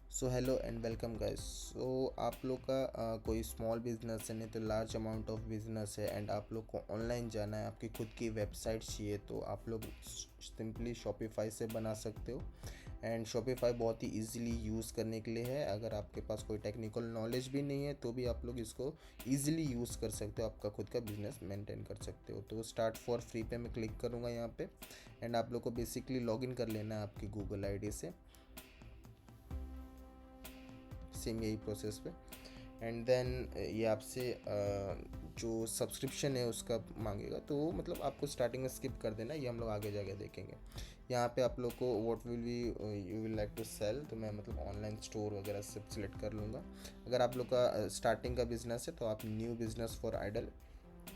So hello and welcome guys. So आप लोग का कोई स्मॉल बिजनेस है, नहीं तो लार्ज अमाउंट ऑफ बिजनेस है एंड आप लोग को ऑनलाइन जाना है, आपकी खुद की वेबसाइट चाहिए, तो आप लोग सिंपली शॉपिफाई से बना सकते हो। एंड शॉपिफाई बहुत ही इजीली यूज़ करने के लिए है। अगर आपके पास कोई टेक्निकल नॉलेज भी नहीं है तो भी आप लोग इसको इजीली यूज़ कर सकते हो, आपका खुद का बिजनेस मेंटेन कर सकते हो। तो स्टार्ट फॉर फ्री पे मैं क्लिक करूँगा यहाँ पे एंड आप लोग को बेसिकली लॉगिन कर लेना है आपकी गूगल आईडी से। सेम यही प्रोसेस पे एंड देन ये आपसे जो सब्सक्रिप्शन है उसका मांगेगा, तो मतलब आपको स्टार्टिंग में स्किप कर देना, ये हम लोग आगे जाके देखेंगे। यहाँ पे आप लोग को what will be you will like to sell, तो मैं मतलब ऑनलाइन स्टोर वगैरह सब सिलेक्ट कर लूँगा। अगर आप लोग का स्टार्टिंग का बिजनेस है तो आप न्यू बिजनेस फॉर आइडल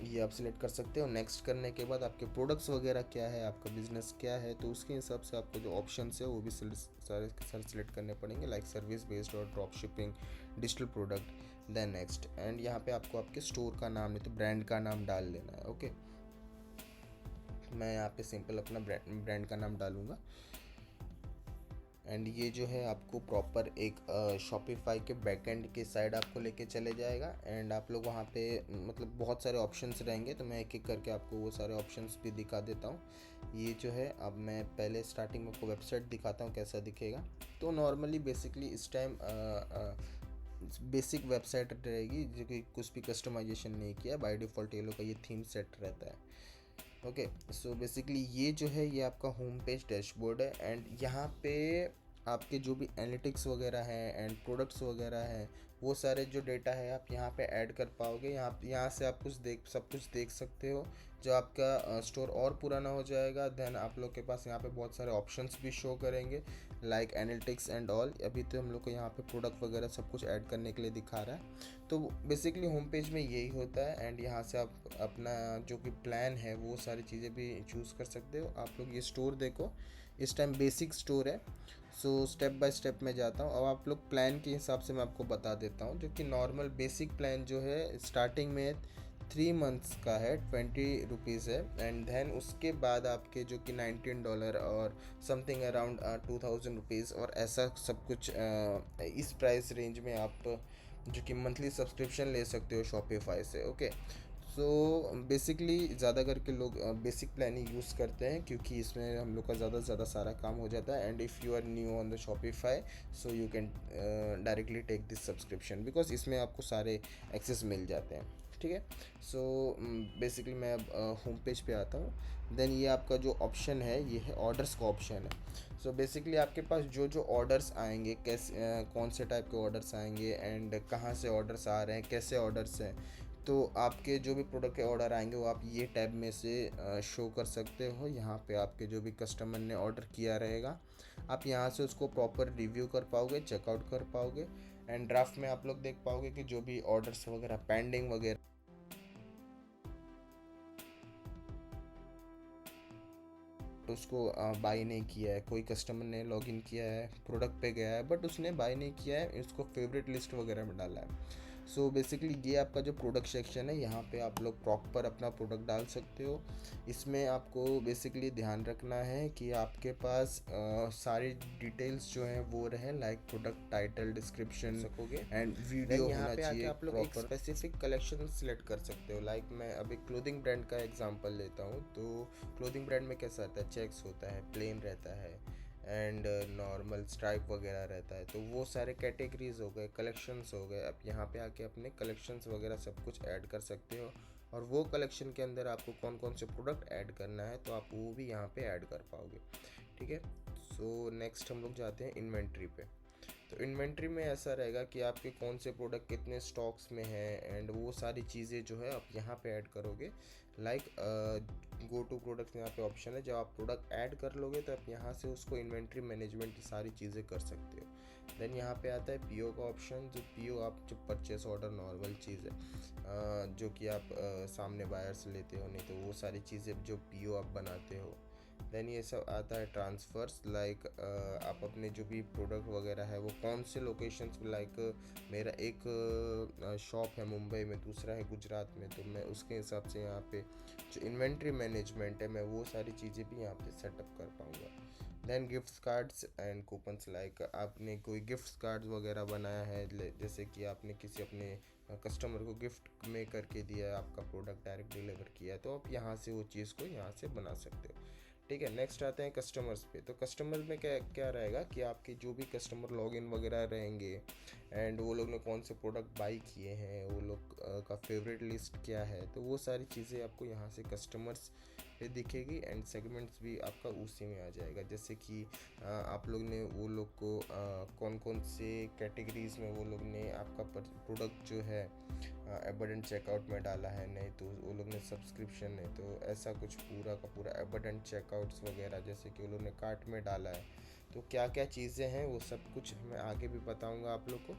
ये आप सिलेक्ट कर सकते हो। नेक्स्ट करने के बाद आपके प्रोडक्ट्स वगैरह क्या है, आपका बिजनेस क्या है, तो उसके हिसाब से आपको जो ऑप्शंस है वो भी सारे सिलेक्ट करने पड़ेंगे, लाइक सर्विस बेस्ड और drop shipping, digital product. Then next and यहाँ पे आपको आपके स्टोर का नाम नहीं तो ब्रांड का नाम डाल देना है। ओके, मैं यहाँ पे सिंपल अपना ब्रांड का नाम डालूंगा एंड ये जो है आपको प्रॉपर एक शॉपिफाई के बैकएंड के साइड आपको लेके चले जाएगा एंड आप लोग वहाँ पे मतलब बहुत सारे ऑप्शंस रहेंगे, तो मैं एक एक करके आपको वो सारे ऑप्शंस भी दिखा देता हूँ। ये जो है अब मैं पहले स्टार्टिंग में आपको वेबसाइट दिखाता हूँ कैसा दिखेगा। तो नॉर्मली बेसिकली इस टाइम बेसिक वेबसाइट रहेगी जो कि कुछ भी कस्टमाइजेशन नहीं किया, बाय डिफ़ॉल्ट ये लोग का ये थीम सेट रहता है। ओके, सो बेसिकली ये जो है ये आपका होम पेज डैशबोर्ड है एंड यहाँ पे आपके जो भी एनालिटिक्स वगैरह हैं एंड प्रोडक्ट्स वगैरह हैं वो सारे जो डेटा है आप यहाँ पे ऐड कर पाओगे। यहाँ से आप सब कुछ देख सकते हो। जो आपका स्टोर और पुराना हो जाएगा देन आप लोग के पास यहाँ पे बहुत सारे ऑप्शंस भी शो करेंगे, लाइक एनालिटिक्स एंड ऑल। अभी तो हम लोग को यहाँ पे प्रोडक्ट वगैरह सब कुछ ऐड करने के लिए दिखा रहा है। तो बेसिकली होम पेज में यही होता है एंड यहाँ से आप अपना जो कि प्लान है वो सारी चीज़ें भी चूज़ कर सकते हो। आप लोग ये स्टोर देखो, इस टाइम बेसिक स्टोर है। सो स्टेप बाय स्टेप मैं जाता हूँ। अब आप लोग प्लान के हिसाब से मैं आपको बता देता हूँ। जो कि नॉर्मल बेसिक प्लान जो है स्टार्टिंग में 3 मंथ्स का है, ₹20 है एंड देन उसके बाद आपके जो कि $19 और समथिंग अराउंड ₹2000 और ऐसा सब कुछ इस प्राइस रेंज में आप जो कि मंथली सब्सक्रिप्शन ले सकते हो शॉपिफाई से। ओके, सो बेसिकली ज़्यादा करके लोग बेसिक प्लान ही यूज़ करते हैं क्योंकि इसमें हम लोग का ज़्यादा से ज़्यादा सारा काम हो जाता है and if you are new on the Shopify so you can directly take this subscription because इसमें आपको सारे एक्सेस मिल जाते हैं। ठीक है, सो बेसिकली मैं अब होम पेज पे आता हूँ। देन ये आपका जो ऑप्शन है ये है ऑर्डर्स का ऑप्शन है। सो बेसिकली आपके पास जो जो ऑर्डर्स आएंगे, कैसे कौन से टाइप के ऑर्डर्स आएंगे एंड कहाँ से ऑर्डर्स आ रहे हैं, कैसे ऑर्डर्स हैं, तो आपके जो भी प्रोडक्ट के ऑर्डर आएंगे वो आप ये टैब में से शो कर सकते हो। यहाँ पे आपके जो भी कस्टमर ने ऑर्डर किया रहेगा आप यहाँ से उसको प्रॉपर रिव्यू कर पाओगे, चेकआउट कर पाओगे एंड ड्राफ्ट में आप लोग देख पाओगे कि जो भी ऑर्डर्स वगैरह पेंडिंग वगैरह तो उसको बाई नहीं किया है, कोई कस्टमर ने लॉगिन किया है, प्रोडक्ट पे गया है बट उसने बाई नहीं किया है, इसको फेवरेट लिस्ट वगैरह में डाला है। सो बेसिकली ये आपका जो प्रोडक्ट सेक्शन है, यहाँ पे आप लोग प्रॉपर अपना प्रोडक्ट डाल सकते हो। इसमें आपको बेसिकली ध्यान रखना है कि आपके पास सारी डिटेल्स जो हैं वो रहे, लाइक प्रोडक्ट टाइटल, डिस्क्रिप्शन सकोगे एंड वीडियो होना चाहिए। आप लोग एक स्पेसिफिक कलेक्शन सिलेक्ट कर सकते हो, लाइक मैं अभी क्लोथिंग ब्रांड का एग्जांपल लेता हूँ। तो क्लोथिंग ब्रांड में कैसा रहता है, चेक्स होता है, प्लेन रहता है एंड नॉर्मल स्ट्राइप वगैरह रहता है। तो वो सारे कैटेगरीज हो गए, कलेक्शंस हो गए। आप यहाँ पे आके अपने कलेक्शंस वगैरह सब कुछ ऐड कर सकते हो और वो कलेक्शन के अंदर आपको कौन कौन से प्रोडक्ट ऐड करना है तो आप वो भी यहाँ पे ऐड कर पाओगे। ठीक है, सो नेक्स्ट हम लोग जाते हैं इन्वेंट्री पे। तो इन्वेंट्री में ऐसा रहेगा कि आपके कौन से प्रोडक्ट कितने स्टॉक्स में हैं एंड वो सारी चीज़ें जो है आप यहाँ पे ऐड करोगे। लाइक गो टू प्रोडक्ट यहाँ पे ऑप्शन है, जब आप प्रोडक्ट ऐड कर लोगे तो आप यहाँ से उसको इन्वेंट्री मैनेजमेंट की सारी चीज़ें कर सकते हो। देन यहाँ पे आता है पीओ का ऑप्शन। जो पीओ आप जो परचेस ऑर्डर नॉर्मल चीज़ है जो कि आप सामने बायर से लेते हो, नहीं तो वो सारी चीज़ें जो पीओ आप बनाते हो। देन ये सब आता है ट्रांसफ़र्स, लाइक आप अपने जो भी प्रोडक्ट वगैरह है वो कौन से लोकेशंस पे, लाइक मेरा एक शॉप है मुंबई में, दूसरा है गुजरात में, तो मैं उसके हिसाब से यहाँ पे जो इन्वेंट्री मैनेजमेंट है मैं वो सारी चीज़ें भी यहाँ पे सेटअप कर पाऊँगा। Then gift cards and coupons, like आपने कोई गिफ्ट कार्ड वगैरह बनाया है, जैसे कि आपने किसी अपने कस्टमर को गिफ्ट में करके दिया, आपका प्रोडक्ट डायरेक्ट डिलीवर किया, तो आप यहाँ से वो चीज़ को यहाँ से बना सकते हो। ठीक है, नेक्स्ट आते हैं कस्टमर्स पे। तो कस्टमर में क्या क्या रहेगा कि आपके जो भी कस्टमर लॉगिन वगैरह रहेंगे एंड वो लोग ने कौन से प्रोडक्ट बाई किए हैं, वो लोग का फेवरेट लिस्ट क्या है, तो वो सारी चीज़ें आपको यहाँ से कस्टमर्स पे दिखेगी एंड सेगमेंट्स भी आपका उसी में आ जाएगा। जैसे कि आप लोग ने वो लोग को कौन कौन से कैटेगरीज में वो लोग ने आपका प्रोडक्ट जो है एबंडेंट चेकआउट में डाला है, नहीं तो वो लोग ने सब्सक्रिप्शन है, तो ऐसा कुछ पूरा का पूरा एबंडेंट चेकआउट्स वगैरह जैसे कि वो लोग ने कार्ट में डाला है, तो क्या क्या चीज़ें हैं वो सब कुछ मैं आगे भी बताऊंगा आप लोग को।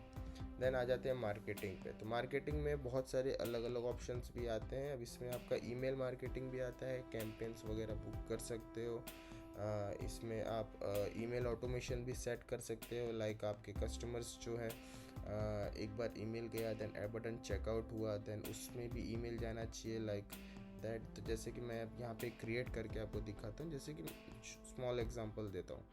देन आ जाते हैं मार्केटिंग पे। तो मार्केटिंग में बहुत सारे अलग अलग ऑप्शंस भी आते हैं। अब इसमें आपका ईमेल मार्केटिंग भी आता है, कैंपेन्स वगैरह बुक कर सकते हो। इसमें आप ईमेल ऑटोमेशन भी सेट कर सकते हो, लाइक आपके कस्टमर्स जो है एक बार ईमेल गया, देन बटन चेकआउट हुआ, देन उसमें भी ईमेल जाना चाहिए लाइक दैट। तो जैसे कि मैं यहाँ पे क्रिएट करके आपको दिखाता हूँ, जैसे कि स्मॉल एग्जांपल देता हूँ।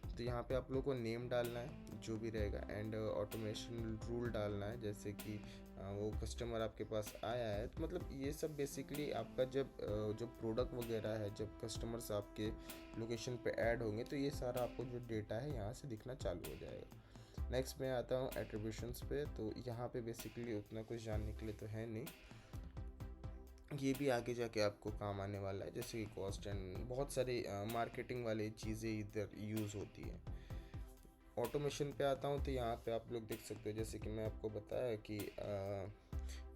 तो यहाँ पे आप लोग को नेम डालना है जो भी रहेगा, एंड ऑटोमेशन रूल डालना है, जैसे कि वो कस्टमर आपके पास आया है, तो मतलब ये सब बेसिकली आपका जब प्रोडक्ट वगैरह है, जब कस्टमर्स आपके लोकेशन पे ऐड होंगे, तो ये सारा आपको जो डेटा है यहाँ से दिखना चालू हो जाएगा। नेक्स्ट मैं आता हूँ एट्रीब्यूशंस पे। तो यहाँ पे बेसिकली उतना कुछ जानने के लिए तो है नहीं, ये भी आगे जाके आपको काम आने वाला है, जैसे कि कॉस्ट एंड बहुत सारी मार्केटिंग वाली चीज़ें इधर यूज़ होती है। ऑटोमेशन पे आता हूँ, तो यहाँ पे आप लोग देख सकते हो, जैसे कि मैं आपको बताया कि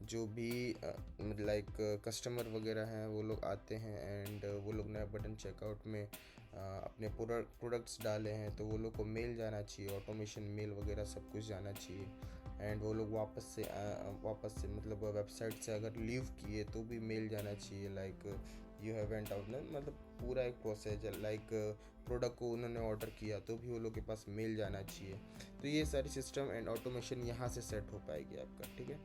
जो भी लाइक कस्टमर वगैरह हैं वो लोग आते हैं एंड वो लोग नया बटन चेकआउट में अपने प्रोडक्ट्स डाले हैं, तो वो लोग को मेल जाना चाहिए, ऑटोमेशन मेल वगैरह सब कुछ जाना चाहिए। एंड वो लोग वापस से मतलब वेबसाइट से अगर लीव किए तो भी मेल जाना चाहिए, like you have went out, मतलब पूरा एक प्रोसेस है। लाइक प्रोडक्ट को उन्होंने ऑर्डर किया तो भी वो लोग के पास मेल जाना चाहिए। तो ये सारी सिस्टम एंड ऑटोमेशन यहाँ से सेट हो पाएगी आपका। ठीक है,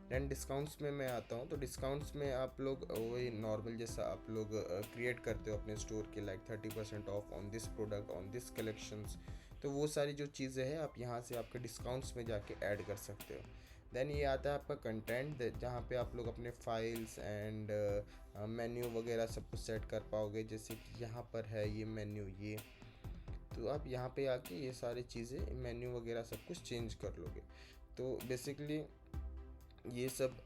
दैन डिस्काउंट्स में मैं आता हूँ। तो डिस्काउंट्स में आप लोग वही नॉर्मल जैसा आप लोग क्रिएट करते हो अपने स्टोर के, like 30% of on this product on this collections, तो वो सारी जो चीज़ें हैं आप यहाँ से आपके डिस्काउंट्स में जाके ऐड कर सकते हो। देन ये आता है आपका कंटेंट, जहाँ पे आप लोग अपने फाइल्स एंड मेन्यू वगैरह सब कुछ सेट कर पाओगे, जैसे कि यहाँ पर है ये मेन्यू, ये तो आप यहाँ पे आके ये सारी चीज़ें मेन्यू वगैरह सब कुछ चेंज कर लोगे। तो बेसिकली ये सब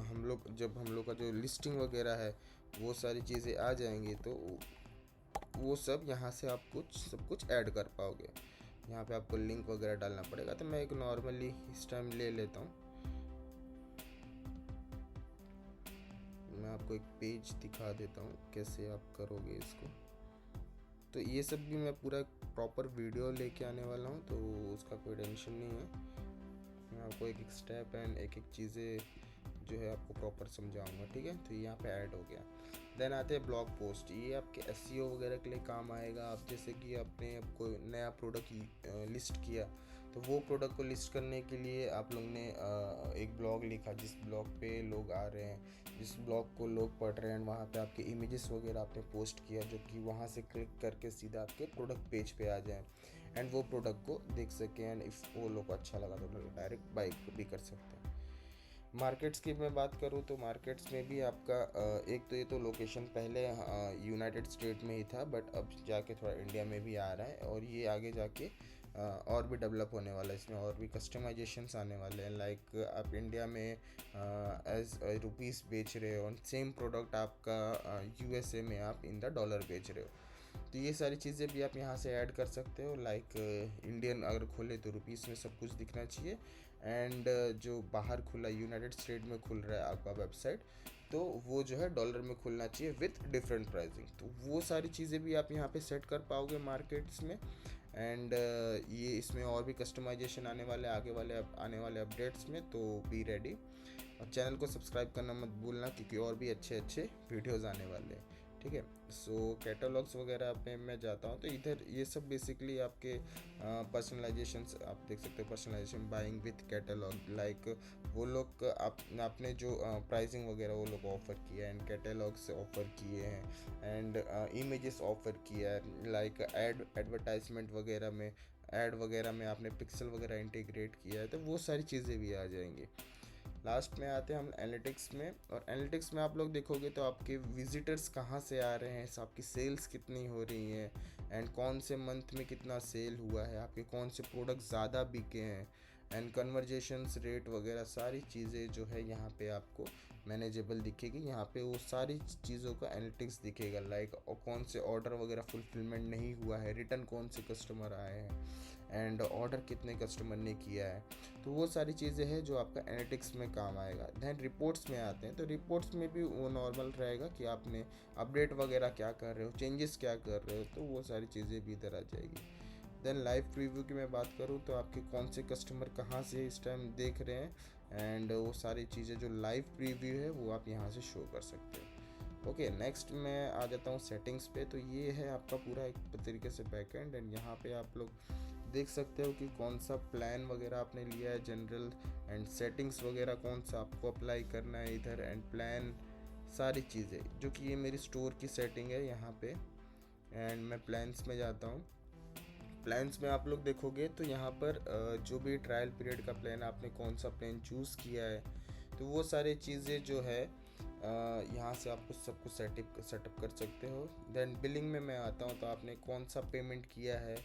हम लोग का जो लिस्टिंग वगैरह है वो सारी चीज़ें आ जाएंगी, तो वो सब यहाँ से आप सब कुछ ऐड कर पाओगे। यहाँ पे आपको लिंक वगैरह डालना पड़ेगा, तो मैं एक नॉर्मली इस टाइम ले लेता हूँ। मैं आपको एक पेज दिखा देता हूँ कैसे आप करोगे इसको। तो ये सब भी मैं पूरा प्रॉपर वीडियो लेके आने वाला हूँ, तो उसका कोई टेंशन नहीं है। मैं आपको एक एक स्टेप एंड एक एक चीज़ें जो है आपको प्रॉपर समझाऊंगा। ठीक है, तो यहाँ पे ऐड हो गया। देन आते हैं ब्लॉग पोस्ट। ये आपके एसईओ वगैरह के लिए काम आएगा। आप जैसे कि आपने कोई नया प्रोडक्ट लिस्ट किया, तो वो प्रोडक्ट को लिस्ट करने के लिए आप लोग ने एक ब्लॉग लिखा, जिस ब्लॉग पे लोग आ रहे हैं, जिस ब्लॉग को लोग पढ़ रहे हैं, वहाँ पे आपके इमेजेस वगैरह आपने पोस्ट किया, जो कि वहाँ से क्लिक करके सीधा आपके प्रोडक्ट पेज पे आ जाए एंड वो प्रोडक्ट को देख सकें, एंड इफ़ वो लोग को अच्छा लगा तो डायरेक्ट बाई भी कर सकते हैं। मार्केट्स की मैं बात करूँ, तो मार्केट्स में भी आपका एक तो ये तो लोकेशन पहले यूनाइटेड स्टेट में ही था, बट अब जाके थोड़ा इंडिया में भी आ रहा है, और ये आगे जाके और भी डेवलप होने वाला है। इसमें और भी कस्टमाइजेशंस आने वाले हैं, लाइक आप इंडिया में एज रुपीस बेच रहे हो, सेम प्रोडक्ट आपका यूएसए में आप इन द डॉलर बेच रहे हो, तो ये सारी चीज़ें भी आप यहाँ से ऐड कर सकते हो। लाइक इंडियन अगर खोले तो रुपीस में सब कुछ दिखना चाहिए, एंड जो बाहर खुला यूनाइटेड स्टेट में खुल रहा है आपका वेबसाइट, तो वो जो है डॉलर में खुलना चाहिए विथ डिफरेंट प्राइसिंग। तो वो सारी चीज़ें भी आप यहाँ पे सेट कर पाओगे मार्केट्स में। एंड ये इसमें और भी कस्टमाइजेशन आने वाले अपडेट्स में, तो बी रेडी। और चैनल को सब्सक्राइब करना मत भूलना, क्योंकि और भी अच्छे अच्छे वीडियोज़ आने वाले हैं। ठीक है। सो कैटलॉग्स वगैरह पे मैं जाता हूँ तो इधर ये सब बेसिकली आपके पर्सनलाइजेशन आप देख सकते हो। Personalisation buying with catalogue, like वो लोग आपने जो प्राइसिंग वगैरह वो लोग ऑफ़र किया है, एंड कैटलॉग्स ऑफ़र किए हैं, एंड इमेजेस ऑफ़र किया है, लाइक एडवर्टाइजमेंट वगैरह में, ऐड वगैरह में आपने पिक्सल वगैरह इंटीग्रेट किया है, तो वो सारी चीज़ें भी आ जाएंगी। लास्ट में आते हैं हम एनालिटिक्स में, और एनालिटिक्स में आप लोग देखोगे तो आपके विजिटर्स कहाँ से आ रहे हैं, आपकी सेल्स कितनी हो रही हैं, एंड कौन से मंथ में कितना सेल हुआ है, आपके कौन से प्रोडक्ट ज़्यादा बिके हैं, एंड कन्वर्जेशंस रेट वगैरह सारी चीज़ें जो है यहाँ पे आपको मैनेजेबल दिखेगी। यहाँ पे वो सारी चीज़ों का एनालिटिक्स दिखेगा, लाइक कौन से ऑर्डर वगैरह फुलफिलमेंट नहीं हुआ है, रिटर्न कौन से कस्टमर आए हैं, एंड ऑर्डर कितने कस्टमर ने किया है। तो वो सारी चीज़ें हैं जो आपका एनालिटिक्स में काम आएगा। दैन रिपोर्ट्स में आते हैं, तो रिपोर्ट्स में भी वो नॉर्मल रहेगा कि आपने अपडेट वगैरह क्या कर रहे हो, चेंजेस क्या कर रहे हो, तो वो सारी चीज़ें भी इधर आ जाएगी। देन लाइव प्रीव्यू की मैं बात करूँ तो आपके कौन से कस्टमर कहाँ से इस टाइम देख रहे हैं, एंड वो सारी चीज़ें जो लाइव प्रीव्यू है वो आप यहाँ से शो कर सकते हो। ओके, नेक्स्ट मैं आ जाता हूँ सेटिंग्स पे। तो ये है आपका पूरा एक तरीके से बैकएंड, एंड यहाँ पे आप लोग देख सकते हो कि कौन सा प्लान वगैरह आपने लिया है, जनरल, एंड सेटिंग्स वगैरह कौन सा आपको अप्लाई करना है इधर, एंड प्लान सारी चीज़ें, जो कि ये मेरी स्टोर की सेटिंग है यहाँ पे। एंड मैं प्लान्स में जाता हूँ। प्लान्स में आप लोग देखोगे तो यहाँ पर जो भी ट्रायल पीरियड का प्लान आपने कौन सा प्लान चूज़ किया है, तो वो सारी चीज़ें जो है यहाँ से आपको सब कुछ सेटअप कर सकते हो। देन बिलिंग में मैं आता हूँ, तो आपने कौन सा पेमेंट किया है,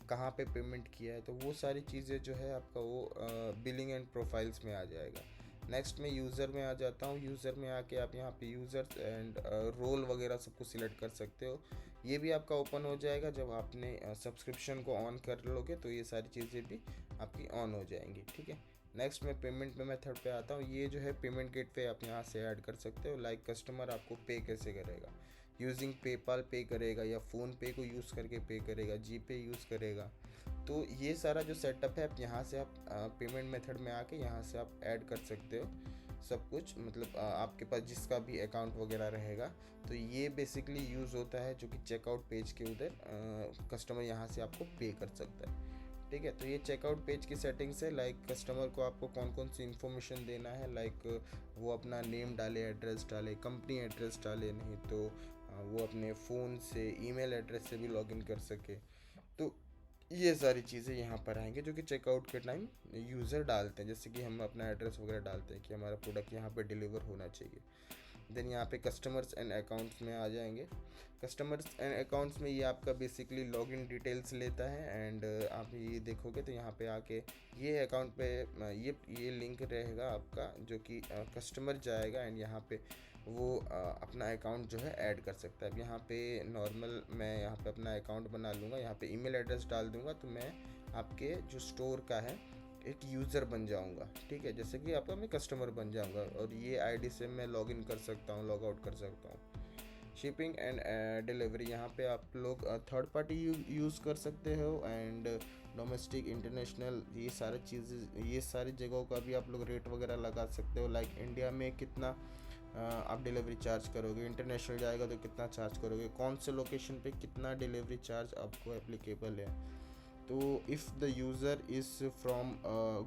कहाँ पे पेमेंट किया है, तो वो सारी चीज़ें जो है आपका वो बिलिंग एंड प्रोफाइल्स में आ जाएगा। नेक्स्ट में यूज़र में आ जाता हूँ। यूज़र में आके आप यहाँ पे यूज़र एंड रोल वगैरह सब कुछ सिलेक्ट कर सकते हो। ये भी आपका ओपन हो जाएगा जब आपने सब्सक्रिप्शन को ऑन कर लोगे, तो ये सारी चीज़ें भी आपकी ऑन हो जाएंगी, ठीक है। नेक्स्ट में पेमेंट में मेथड पे आता हूँ। ये जो है पेमेंट गेटवे आप यहाँ से ऐड कर सकते हो, लाइक कस्टमर आपको पे कैसे करेगा, यूजिंग पेपाल पे करेगा, या फ़ोन पे को यूज़ करके पे करेगा, जी पे यूज़ करेगा। तो ये सारा जो सेटअप है, आप यहाँ से आप पेमेंट मेथड में आके यहाँ से आप ऐड कर सकते हो सब कुछ, मतलब आपके पास जिसका भी अकाउंट वगैरह रहेगा। तो ये बेसिकली यूज़ होता है जो कि चेकआउट पेज के उधर कस्टमर यहाँ से आपको पे कर सकता है, ठीक है। तो ये चेकआउट पेज की सेटिंग्स है, लाइक कस्टमर को आपको कौन कौन सी इन्फॉर्मेशन देना है, लाइक वो अपना नेम डाले, एड्रेस डाले, कंपनी एड्रेस डाले, नहीं तो वो अपने फ़ोन से, ईमेल एड्रेस से भी लॉगिन कर सके। तो ये सारी चीज़ें यहाँ पर आएंगे जो कि चेकआउट के टाइम यूज़र डालते हैं, जैसे कि हम अपना एड्रेस वगैरह डालते हैं कि हमारा प्रोडक्ट यहाँ पे डिलीवर होना चाहिए। देन यहाँ पे कस्टमर्स एंड अकाउंट्स में आ जाएंगे। कस्टमर्स एंड अकाउंट्स में ये आपका बेसिकली लॉगिन डिटेल्स लेता है, एंड आप ये देखोगे तो यहाँ पे आके ये अकाउंट पे ये लिंक रहेगा आपका, जो कि कस्टमर जाएगा, एंड यहाँ पे वो अपना अकाउंट जो है ऐड कर सकता है। अब यहाँ पे नॉर्मल मैं यहाँ पे अपना अकाउंट बना लूँगा, यहाँ पे ईमेल एड्रेस डाल दूँगा, तो मैं आपके जो स्टोर का है एक यूज़र बन जाऊंगा, ठीक है, जैसे कि आपका मैं कस्टमर बन जाऊंगा, और ये आईडी से मैं लॉगिन कर सकता हूँ, लॉग आउट कर सकता हूँ। शिपिंग एंड डिलीवरी, यहाँ पे आप लोग थर्ड पार्टी यूज़ कर सकते हो, एंड डोमेस्टिक, इंटरनेशनल, ये सारी चीज़ें, ये सारी जगहों का भी आप लोग रेट वगैरह लगा सकते हो, लाइक इंडिया में कितना आप डिलीवरी चार्ज करोगे, इंटरनेशनल जाएगा तो कितना चार्ज करोगे, कौन से लोकेशन पे कितना डिलीवरी चार्ज आपको एप्लीकेबल है। तो if the user is from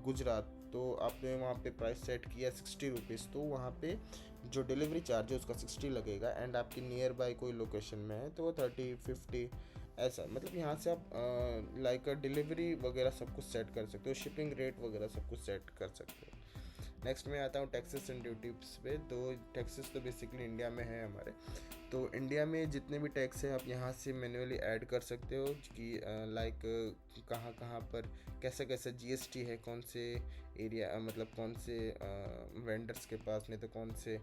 Gujarat, तो आपने वहाँ पे प्राइस सेट किया 60 रुपीज़, तो वहाँ पे जो डिलीवरी चार्ज है उसका 60 लगेगा, एंड आपकी नियर बाय कोई लोकेशन में है तो वो 30-50 ऐसा, मतलब यहाँ से आप लाइक डिलीवरी वगैरह सब कुछ सेट कर सकते हो, शिपिंग रेट वगैरह सब कुछ सेट कर सकते हो। नेक्स्ट में आता हूँ टैक्सेस एंड ड्यूटीज पे। तो टैक्सेस तो बेसिकली इंडिया में है हमारे, तो इंडिया में जितने भी टैक्स है आप यहाँ से मैन्युअली ऐड कर सकते हो कि लाइक कहाँ कहाँ पर कैसे कैसे जीएसटी है, कौन से एरिया, मतलब कौन से वेंडर्स के पास, नहीं तो कौन से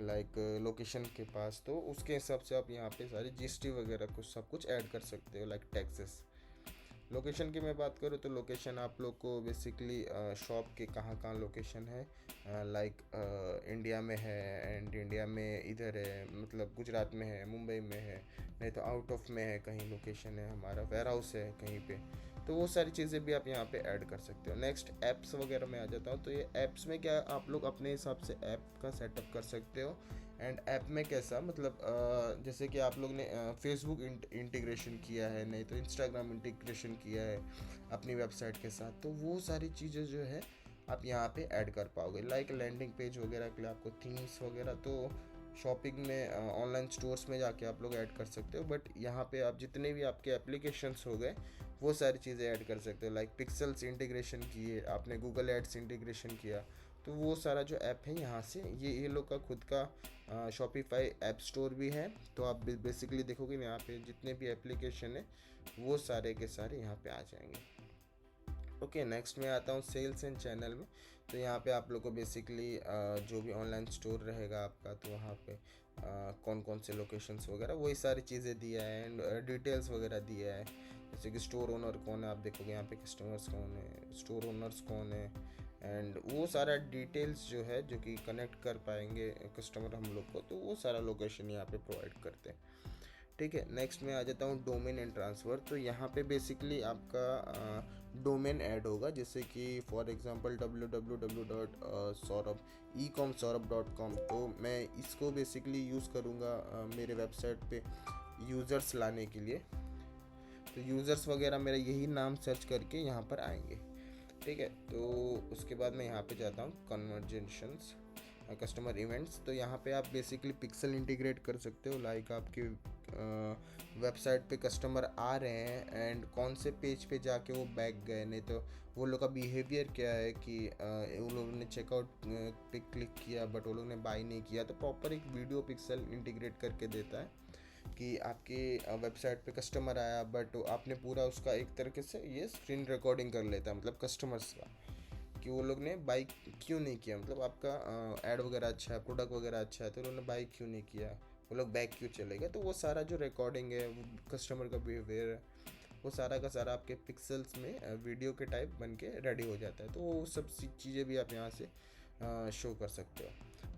लाइक लोकेशन के पास, तो उसके हिसाब से आप यहाँ पे सारी जीएसटी वगैरह कुछ सब कुछ ऐड कर सकते हो, लाइक टैक्सेस। लोकेशन की मैं बात करूँ तो लोकेशन आप लोग को बेसिकली शॉप के कहाँ कहाँ लोकेशन है, लाइक इंडिया में है, एंड इंडिया में इधर है, मतलब गुजरात में है, मुंबई में है, नहीं तो आउट ऑफ में है कहीं लोकेशन है, हमारा वेयर हाउस है कहीं पे, तो वो सारी चीज़ें भी आप यहाँ पे ऐड कर सकते हो। नेक्स्ट ऐप्स वगैरह में आ जाता हूँ। तो ये ऐप्स में क्या आप लोग अपने हिसाब से ऐप का सेटअप कर सकते हो, एंड ऐप में कैसा मतलब जैसे कि आप लोग ने फेसबुक इंटीग्रेशन किया है, नहीं तो इंस्टाग्राम इंटीग्रेशन किया है अपनी वेबसाइट के साथ, तो वो सारी चीज़ें जो है आप यहाँ पे ऐड कर पाओगे। लाइक लैंडिंग पेज वगैरह के लिए आपको थीम्स वगैरह तो शॉपिंग में ऑनलाइन स्टोर्स में जाके आप लोग ऐड कर सकते हो, बट यहाँ पे आप जितने भी आपके एप्लीकेशंस हो गए वो सारी चीज़ें ऐड कर सकते हो। लाइक पिक्सल्स इंटीग्रेशन किए आपने, गूगल एड्स इंटीग्रेशन किया, तो वो सारा जो ऐप है यहाँ से ये लोग का खुद का शॉपिफाई ऐप स्टोर भी है। तो आप बेसिकली देखोगे यहाँ पे जितने भी एप्लीकेशन है वो सारे के सारे यहाँ पे आ जाएंगे। ओके, नेक्स्ट में आता हूँ सेल्स एंड चैनल में। तो यहाँ पे आप लोग को बेसिकली जो भी ऑनलाइन स्टोर रहेगा आपका, तो वहाँ पे कौन कौन से लोकेशंस वगैरह वही सारी चीज़ें दिया है, एंड डिटेल्स वगैरह दिया है। जैसे कि स्टोर ओनर कौन है, आप देखोगे यहाँ पे कस्टमर्स कौन है, स्टोर ओनर्स कौन है, एंड वो सारा डिटेल्स जो है जो कि कनेक्ट कर पाएंगे कस्टमर हम लोग को, तो वो सारा लोकेशन यहाँ पे प्रोवाइड करते हैं। ठीक है, नेक्स्ट में आ जाता हूँ डोमेन एंड ट्रांसफ़र। तो यहाँ पे बेसिकली आपका डोमेन ऐड होगा, जैसे कि फॉर एग्जांपल www.saurabh.com। तो मैं इसको बेसिकली यूज़ करूँगा मेरे वेबसाइट पे यूज़र्स लाने के लिए। तो यूज़र्स वगैरह मेरा यही नाम सर्च करके यहाँ पर आएंगे। ठीक है, तो उसके बाद मैं यहाँ पे जाता हूँ कन्वर्जेंशंस, कस्टमर इवेंट्स। तो यहाँ पे आप बेसिकली पिक्सल इंटीग्रेट कर सकते हो। लाइक आपके वेबसाइट पे कस्टमर आ रहे हैं एंड कौन से पेज पे जाके वो बैक गए, नहीं तो वो लोग का बिहेवियर क्या है कि वो लोगों ने चेकआउट पे क्लिक किया बट वो लोग ने बाई नहीं किया। तो प्रॉपर एक वीडियो पिक्सल इंटीग्रेट करके देता है कि आपके वेबसाइट पे कस्टमर आया बट आपने पूरा उसका एक तरीके से ये स्क्रीन रिकॉर्डिंग कर लेता है, मतलब कस्टमर्स का, कि वो लोग ने बाई क्यों नहीं किया, मतलब आपका ऐड वगैरह अच्छा है, प्रोडक्ट वगैरह अच्छा है, तो उन्होंने बाई क्यों नहीं किया, वो लोग बैक क्यों चले गए। तो वो सारा जो रिकॉर्डिंग है, वो कस्टमर का बिहेवियर है, वो सारा का सारा आपके पिक्सल्स में वीडियो के टाइप बन के रेडी हो जाता है। तो वो सब चीज़ें भी आप यहाँ से शो कर सकते हो।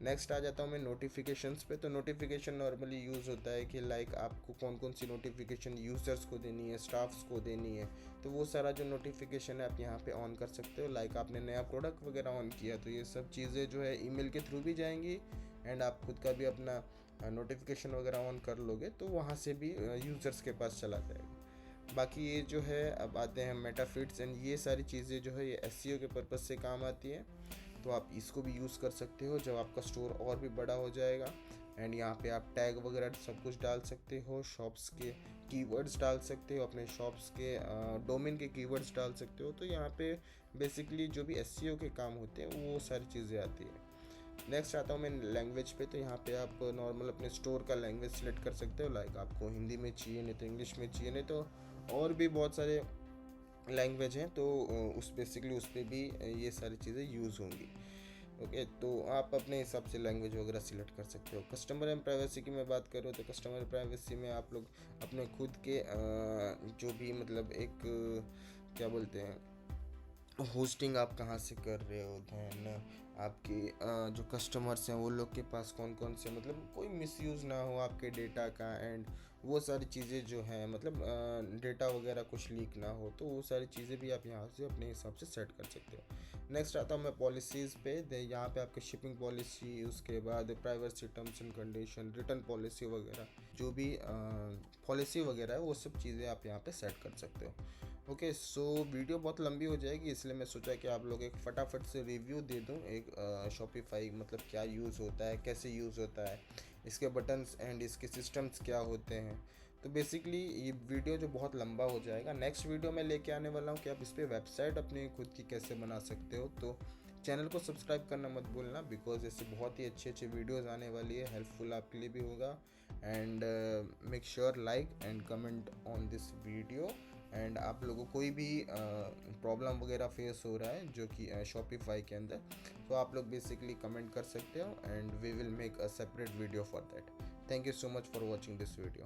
नेक्स्ट आ जाता हूँ मैं नोटिफिकेशंस पे। तो नोटिफिकेशन नॉर्मली यूज़ होता है कि लाइक आपको कौन कौन सी नोटिफिकेशन यूज़र्स को देनी है, स्टाफ्स को देनी है, तो वो सारा जो नोटिफिकेशन है आप यहाँ पे ऑन कर सकते हो। लाइक आपने नया प्रोडक्ट वगैरह ऑन किया तो ये सब चीज़ें जो है ईमेल के थ्रू भी जाएंगी, एंड आप खुद का भी अपना नोटिफिकेशन वगैरह ऑन कर लोगे तो वहाँ से भी यूज़र्स के पास चला जाएगा। बाकी ये जो है, अब आते हैं मेटा फीड्स, एंड ये सारी चीज़ें जो है ये एसईओ के पर्पज़ से काम आती है। तो आप इसको भी यूज़ कर सकते हो जब आपका स्टोर और भी बड़ा हो जाएगा। एंड यहाँ पे आप टैग वगैरह सब कुछ डाल सकते हो, शॉप्स के कीवर्ड्स डाल सकते हो, अपने शॉप्स के डोमेन के कीवर्ड्स डाल सकते हो। तो यहाँ पे बेसिकली जो भी एसईओ के काम होते हैं वो सारी चीज़ें आती है। नेक्स्ट आता हूँ मैं लैंग्वेज पे। तो यहाँ पे आप नॉर्मल अपने स्टोर का लैंग्वेज सेलेक्ट कर सकते हो। लाइक आपको हिंदी में चाहिए, नहीं तो इंग्लिश में चाहिए, नहीं तो और भी बहुत सारे लैंग्वेज हैं, तो उस बेसिकली उस पर भी ये सारी चीज़ें यूज़ होंगी। ओके, तो आप अपने हिसाब से लैंग्वेज वगैरह सिलेक्ट कर सकते हो। कस्टमर एंड प्राइवेसी की मैं बात करूँ तो कस्टमर प्राइवेसी में आप लोग अपने खुद के जो भी मतलब एक क्या बोलते हैं, होस्टिंग आप कहाँ से कर रहे हो, दैन आपके जो कस्टमर्स हैं वो लोग के पास कौन कौन से, मतलब कोई मिसयूज़ ना हो आपके डेटा का, एंड वो सारी चीज़ें जो हैं मतलब डेटा वगैरह कुछ लीक ना हो, तो वो सारी चीज़ें भी आप यहाँ से अपने हिसाब से सेट कर सकते हो। नेक्स्ट आता हूँ मैं पॉलिसीज़ पे। यहाँ पे आपके शिपिंग पॉलिसी, उसके बाद privacy terms and condition, return policy वगैरह, जो भी पॉलिसी वगैरह है वो सब चीज़ें आप यहाँ पे सेट कर सकते हो। ओके, सो वीडियो बहुत लंबी हो जाएगी, इसलिए मैं सोचा कि आप लोग एक फटाफट से रिव्यू दे दूं एक शॉपिफाई मतलब क्या यूज़ होता है, कैसे यूज़ होता है, इसके बटन्स एंड इसके सिस्टम्स क्या होते हैं। तो बेसिकली ये वीडियो जो बहुत लंबा हो जाएगा, नेक्स्ट वीडियो में लेके आने वाला हूँ कि आप इस पर वेबसाइट अपनी खुद की कैसे बना सकते हो। तो चैनल को सब्सक्राइब करना मत भूलना, बिकॉज इससे बहुत ही अच्छे अच्छे वीडियोज़ आने वाली है, हेल्पफुल आपके लिए भी होगा। And make sure like and comment on this video. And आप लोगों को कोई भी प्रॉब्लम वगैरह फेस हो रहा है जो कि शॉपिफाई के अंदर, तो आप लोग बेसिकली कमेंट कर सकते हो, and we will make a separate video for that. Thank you so much for watching this video.